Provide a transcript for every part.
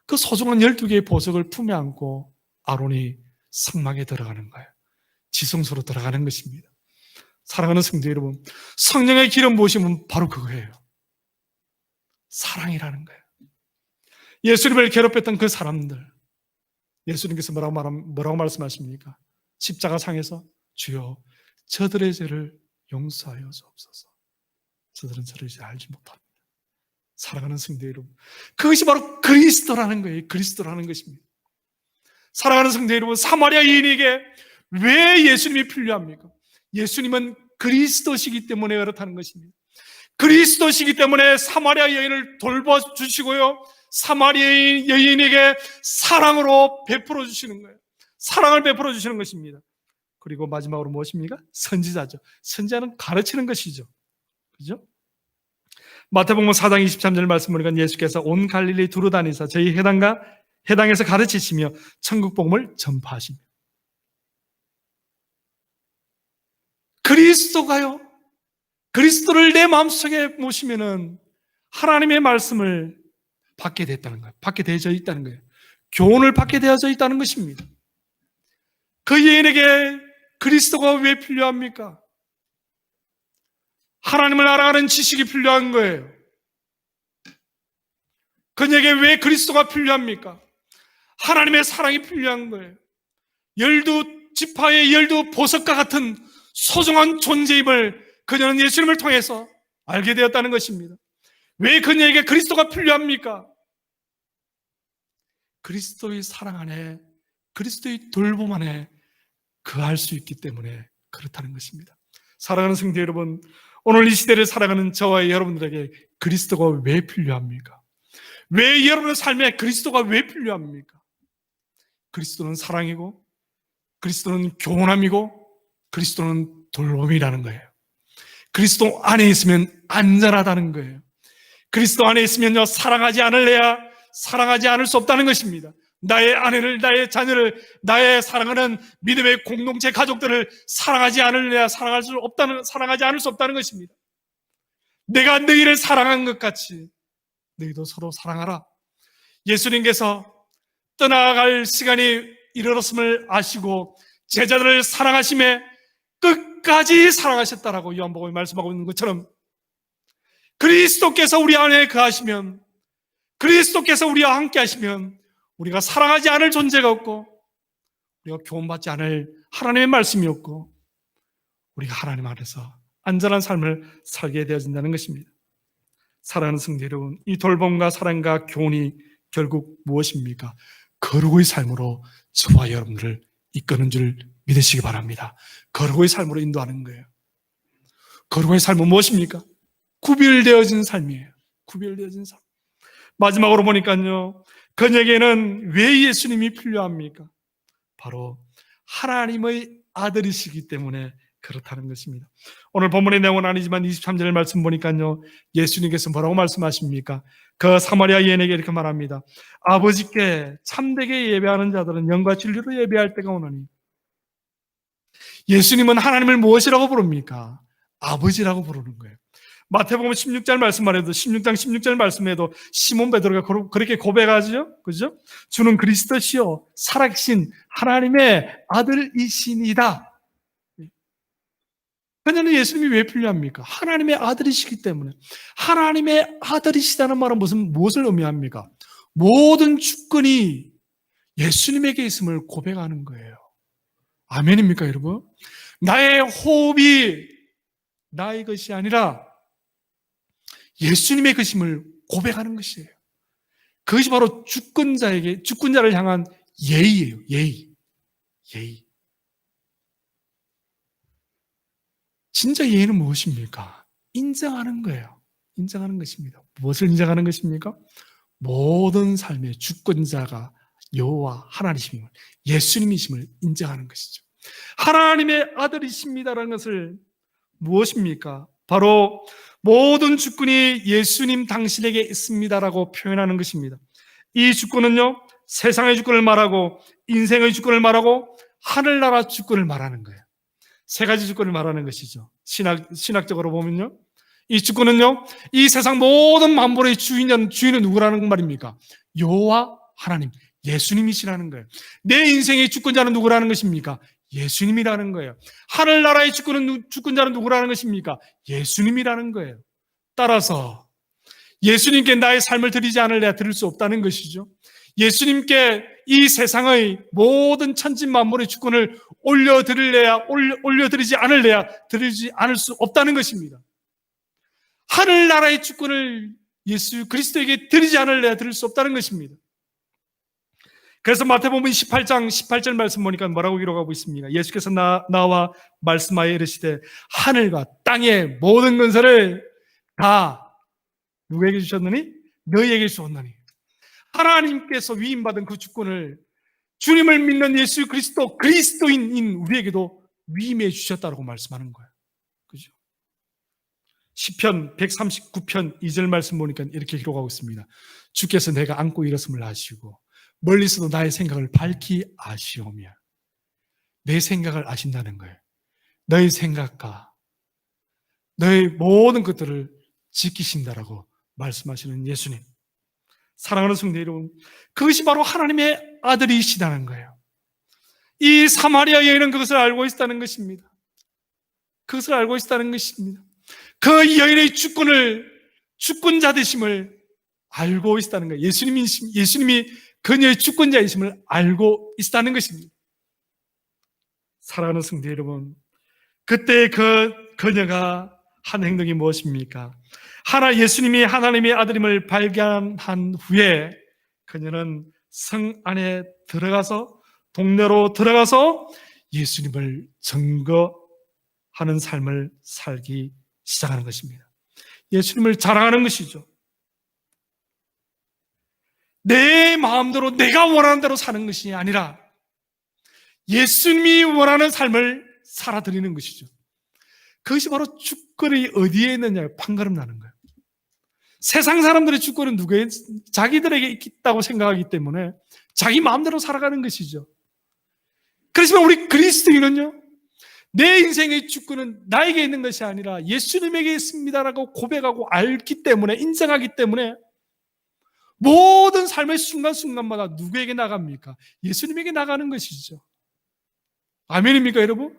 그 소중한 12개의 보석을 품에 안고 아론이 성막에 들어가는 거예요. 지성소로 들어가는 것입니다. 사랑하는 성도 여러분, 성령의 기름 부으심은 바로 그거예요. 사랑이라는 거예요. 예수님을 괴롭혔던 그 사람들, 예수님께서 뭐라고 말씀하십니까? 십자가상에서 주여 저들의 죄를 용서하여 주옵소서. 저들은 저를 이제 알지 못합니다. 사랑하는 성도 여러분, 그것이 바로 그리스도라는 거예요. 그리스도라는 것입니다. 사랑하는 성도 여러분, 사마리아 여인에게 왜 예수님이 필요합니까? 예수님은 그리스도시기 때문에 그렇다는 것입니다. 그리스도시기 때문에 사마리아 여인을 돌봐주시고요, 사마리아 여인에게 사랑으로 베풀어 주시는 거예요. 사랑을 베풀어 주시는 것입니다. 그리고 마지막으로 무엇입니까? 선지자죠. 선지자는 가르치는 것이죠. 그죠? 마태복음 4장 23절 말씀 보니까 예수께서 온 갈릴리 두루 다니사 저희 해당에서 가르치시며 천국 복음을 전파하시며. 그리스도가요, 그리스도를 내 마음속에 모시면은 하나님의 말씀을 받게 됐다는 거예요. 받게 되어져 있다는 거예요. 교훈을 받게 되어져 있다는 것입니다. 그 여인에게 그리스도가 왜 필요합니까? 하나님을 알아가는 지식이 필요한 거예요. 그녀에게 왜 그리스도가 필요합니까? 하나님의 사랑이 필요한 거예요. 12지파의 12보석과 같은 소중한 존재임을 그녀는 예수님을 통해서 알게 되었다는 것입니다. 왜 그녀에게 그리스도가 필요합니까? 그리스도의 사랑 안에, 그리스도의 돌봄 안에 거할 수 있기 때문에 그렇다는 것입니다. 사랑하는 성도 여러분, 오늘 이 시대를 살아가는 저와 여러분들에게 그리스도가 왜 필요합니까? 왜 여러분의 삶에 그리스도가 왜 필요합니까? 그리스도는 사랑이고, 그리스도는 교훈함이고, 그리스도는 돌봄이라는 거예요. 그리스도 안에 있으면 안전하다는 거예요. 그리스도 안에 있으면요, 사랑하지 않을래야 사랑하지 않을 수 없다는 것입니다. 나의 아내를, 나의 자녀를, 나의 사랑하는 믿음의 공동체 가족들을 사랑하지 않을래야 사랑하지 않을 수 없다는 것입니다. 내가 너희를 사랑한 것 같이 너희도 서로 사랑하라. 예수님께서 떠나갈 시간이 이르렀음을 아시고 제자들을 사랑하심에 끝까지 사랑하셨다라고 요한복음이 말씀하고 있는 것처럼, 그리스도께서 우리 안에 거하시면, 그리스도께서 우리와 함께 하시면 우리가 사랑하지 않을 존재가 없고, 우리가 교훈받지 않을 하나님의 말씀이 없고, 우리가 하나님 안에서 안전한 삶을 살게 되어진다는 것입니다. 사랑하는 성도 여러분, 이 돌봄과 사랑과 교훈이 결국 무엇입니까? 거룩의 삶으로 저와 여러분들을 이끄는 줄 믿으시기 바랍니다. 거룩의 삶으로 인도하는 거예요. 거룩의 삶은 무엇입니까? 구별되어진 삶이에요. 구별되어진 삶. 마지막으로 보니까요, 그녀에게는 왜 예수님이 필요합니까? 바로 하나님의 아들이시기 때문에 그렇다는 것입니다. 오늘 본문의 내용은 아니지만 23절 말씀 보니까요, 예수님께서 뭐라고 말씀하십니까? 그 사마리아 여인에게 이렇게 말합니다. 아버지께 참되게 예배하는 자들은 영과 진리로 예배할 때가 오느니. 예수님은 하나님을 무엇이라고 부릅니까? 아버지라고 부르는 거예요. 마태복음 16절 말씀만 해도, 16장 16절 말씀에도 시몬 베드로가 그렇게 고백하죠. 그죠? 주는 그리스도시요 살아계신 하나님의 아들이시니다. 그녀는 예수님이 왜 필요합니까? 하나님의 아들이시기 때문에. 하나님의 아들이시다는 말은 무엇을 의미합니까? 모든 주권이 예수님에게 있음을 고백하는 거예요. 아멘입니까, 여러분? 나의 호흡이 나의 것이 아니라 예수님의 것임을 고백하는 것이에요. 그것이 바로 주권자를 향한 예의예요. 예의. 진짜 예의는 무엇입니까? 인정하는 거예요. 인정하는 것입니다. 무엇을 인정하는 것입니까? 모든 삶의 주권자가 여호와 하나님이심을, 예수님이심을 인정하는 것이죠. 하나님의 아들이십니다라는 것을 무엇입니까? 바로 모든 주권이 예수님 당신에게 있습니다라고 표현하는 것입니다. 이 주권은요, 세상의 주권을 말하고 인생의 주권을 말하고 하늘나라 주권을 말하는 거예요. 세 가지 주권을 말하는 것이죠. 신학적으로 보면요, 이 주권은요, 이 세상 모든 만물의 주인은 누구라는 말입니까? 여호와 하나님, 예수님이시라는 거예요. 내 인생의 주권자는 누구라는 것입니까? 예수님이라는 거예요. 하늘나라의 주권자는 누구라는 것입니까? 예수님이라는 거예요. 따라서 예수님께 나의 삶을 드리지 않을래야 드릴 수 없다는 것이죠. 예수님께 이 세상의 모든 천지 만물의 주권을 올려드리지 않을래야 드리지 않을 수 없다는 것입니다. 하늘나라의 주권을 예수 그리스도에게 드리지 않을래야 드릴 수 없다는 것입니다. 그래서 마태복음 18장 18절 말씀 보니까 뭐라고 기록하고 있습니까? 예수께서 나와 말씀하여 이르시되 하늘과 땅의 모든 권세를 다 누구에게 주셨느니? 너희에게 주었느니. 하나님께서 위임받은 그 주권을 주님을 믿는 예수 그리스도인인 우리에게도 위임해 주셨다고 말씀하는 거예요. 그죠? 시편 139편 2절 말씀 보니까 이렇게 기록하고 있습니다. 주께서 내가 안고 일었음을 아시고 멀리서도 나의 생각을 밝히 아시오며. 내 생각을 아신다는 거예요. 너의 생각과 너의 모든 것들을 지키신다라고 말씀하시는 예수님. 사랑하는 성도 여러분, 그것이 바로 하나님의 아들이시다는 거예요. 이 사마리아 여인은 그것을 알고 있다는 것입니다. 그것을 알고 있다는 것입니다. 그 여인의 주권자 되심을 알고 있다는 거예요. 예수님이 그녀의 주권자이심을 알고 있다는 것입니다. 사랑하는 성도 여러분, 그때 그녀가 한 행동이 무엇입니까? 예수님이 하나님의 아들임을 발견한 후에 그녀는 성 안에 들어가서, 동네로 들어가서 예수님을 증거하는 삶을 살기 시작하는 것입니다. 예수님을 자랑하는 것이죠. 내 마음대로 내가 원하는 대로 사는 것이 아니라 예수님이 원하는 삶을 살아드리는 것이죠. 그것이 바로 주권이 어디에 있느냐에 판가름 나는 거예요. 세상 사람들의 주권은 자기들에게 있다고 생각하기 때문에 자기 마음대로 살아가는 것이죠. 그렇지만 우리 그리스도인은요, 내 인생의 주권은 나에게 있는 것이 아니라 예수님에게 있습니다라고 고백하고 알기 때문에, 인정하기 때문에 모든 삶의 순간순간마다 누구에게 나갑니까? 예수님에게 나가는 것이죠. 아멘입니까, 여러분?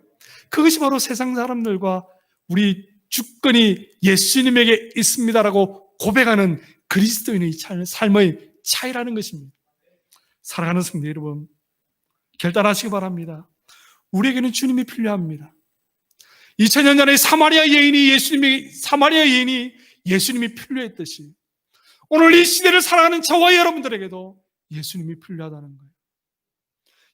그것이 바로 세상 사람들과 우리 주권이 예수님에게 있습니다라고 고백하는 그리스도인의 삶의 차이라는 것입니다. 사랑하는 성도 여러분, 결단하시기 바랍니다. 우리에게는 주님이 필요합니다. 2000년 전에 사마리아 여인이 예수님이 필요했듯이 오늘 이 시대를 살아가는 저와 여러분들에게도 예수님이 필요하다는 거예요.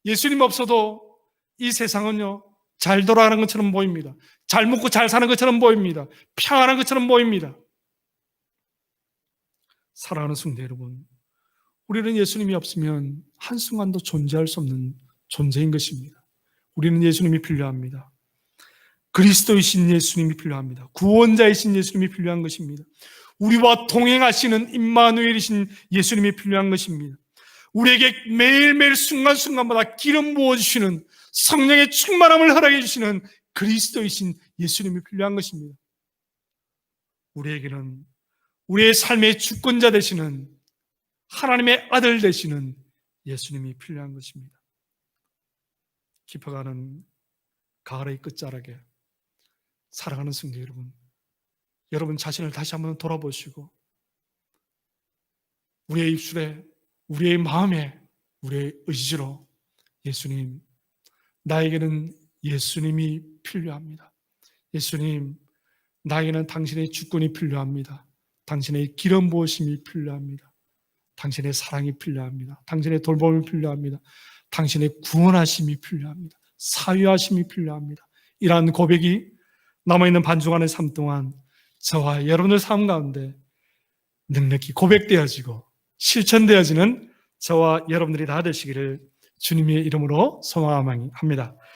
예수님 없어도 이 세상은요, 잘 돌아가는 것처럼 보입니다. 잘 먹고 잘 사는 것처럼 보입니다. 평안한 것처럼 보입니다. 사랑하는 성도 여러분, 우리는 예수님이 없으면 한순간도 존재할 수 없는 존재인 것입니다. 우리는 예수님이 필요합니다. 그리스도이신 예수님이 필요합니다. 구원자이신 예수님이 필요한 것입니다. 우리와 동행하시는 임마누엘이신 예수님이 필요한 것입니다. 우리에게 매일매일 순간순간마다 기름 부어주시는 성령의 충만함을 허락해 주시는 그리스도이신 예수님이 필요한 것입니다. 우리에게는 우리의 삶의 주권자 되시는 하나님의 아들 되시는 예수님이 필요한 것입니다. 깊어가는 가을의 끝자락에 사랑하는 성도 여러분, 여러분 자신을 다시 한번 돌아보시고 우리의 입술에, 우리의 마음에, 우리의 의지로 예수님, 나에게는 예수님이 필요합니다. 예수님, 나에게는 당신의 주권이 필요합니다. 당신의 기름 부으심이 필요합니다. 당신의 사랑이 필요합니다. 당신의 돌봄이 필요합니다. 당신의 구원하심이 필요합니다. 사유하심이 필요합니다. 이러한 고백이 남아있는 반주간의 삶 동안 저와 여러분의 삶 가운데 넉넉히 고백되어지고 실천되어지는 저와 여러분들이 다 되시기를 주님의 이름으로 소망합니다.